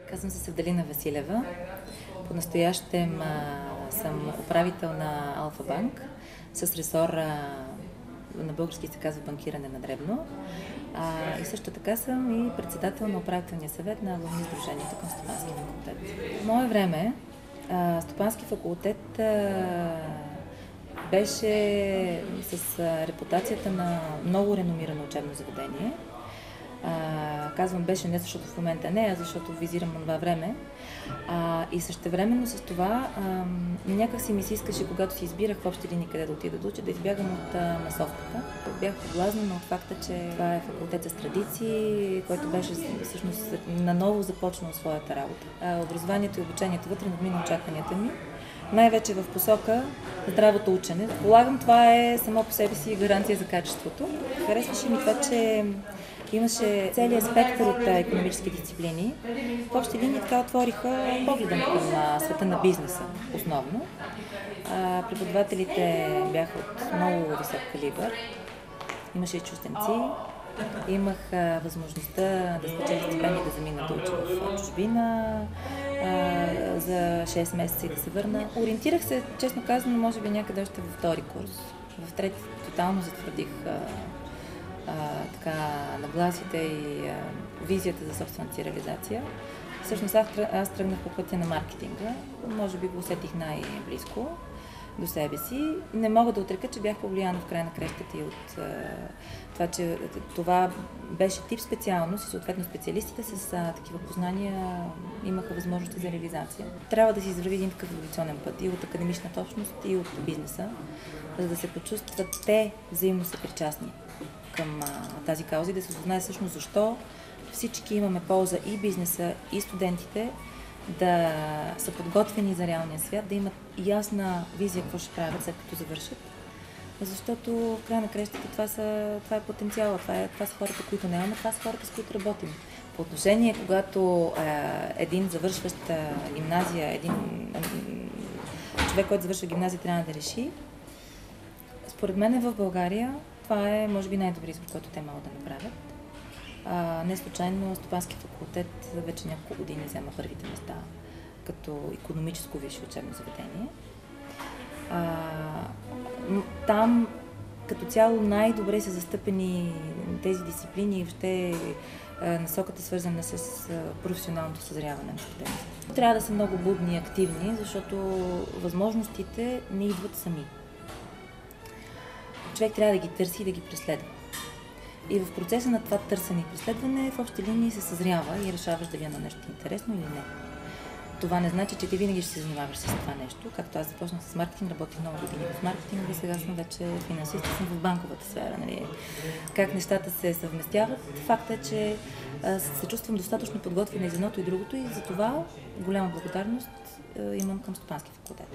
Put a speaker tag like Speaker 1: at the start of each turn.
Speaker 1: Казвам се Севдалина Василева. По-настоящем съм управител на Алфа Банк с ресор на български се казва банкиране на дребно. И също така съм и председател на управителния съвет на Главни сдружението към Стопанския факултет. В мое време Стопански факултет беше с репутацията на много реномирано учебно заведение. Казвам беше не защото в момента не, а защото визирам това време. И същевременно с това някак си ми се искаше, когато си избирах в общи линии къде да отида да уча, да избягам от масовката. Бях подблазнена от факта, че това е факултет с традиции, който беше всъщност наново започнал своята работа. Образованието и обучението вътре надмина очакванията ми. Най-вече в посока здравото учене. Полагам, това е само по себе си гаранция за качеството. Харесваше ми това, че имаше целият спектър от икономически дисциплини. В общи линии така отвориха погледа към света на бизнеса основно. Преподавателите бяха от много висок калибър. Имаше и чужденци. Имах възможността да спечеля стипендия да замина да уча в чужбина за 6 месеца и да се върна. Ориентирах се, честно казано, може би някъде още във втори курс. В трети тотално затвърдих нагласите и визията за собствената си реализация. Всъщност аз тръгнах по пътя на маркетинга, може би го усетих най-близко до себе си. Не мога да отрека, че бях повлияна в края на крещата и от това, че това беше тип специалност и съответно специалистите с такива познания имаха възможности за реализация. Трябва да си извърви един такъв еволюционен път и от академичната общност, и от бизнеса, за да се почувстват те взаимно съпричастни към тази кауза и да се осъзнае всъщност защо всички имаме полза, и бизнеса, и студентите, да са подготвени за реалния свят, да имат ясна визия какво ще правят след като завършат. Защото в края на крещата това е потенциала, това са хората, които нямаме, това са хората, с които работим. По отношение, когато един завършващ гимназия, един човек, който завършва гимназия, трябва да реши, според мен в България това е, може би, най-добрият избор, който те могат да направят. Не случайно Стопански факултет вече няколко години взема първите места като икономическо висше учебно заведение. Там като цяло най-добре са застъпени тези дисциплини и въобще насоката свързана с професионалното съзряване на студентите. Трябва да са много будни и активни, защото възможностите не идват сами. Човек трябва да ги търси и да ги преследва. И в процеса на това търсене и преследване в общи линии се съзрява и решаваш дали е на нещо интересно или не. Това не значи, че ти винаги ще се занимаваш с това нещо. Както аз започнах с маркетинг, работих много години в маркетинга, сега съм вече финансист и съм в банковата сфера. Нали? Как нещата се съвместяват? Факт е, че се чувствам достатъчно подготвена и за едното и другото и за това голяма благодарност имам към Стопански факултет.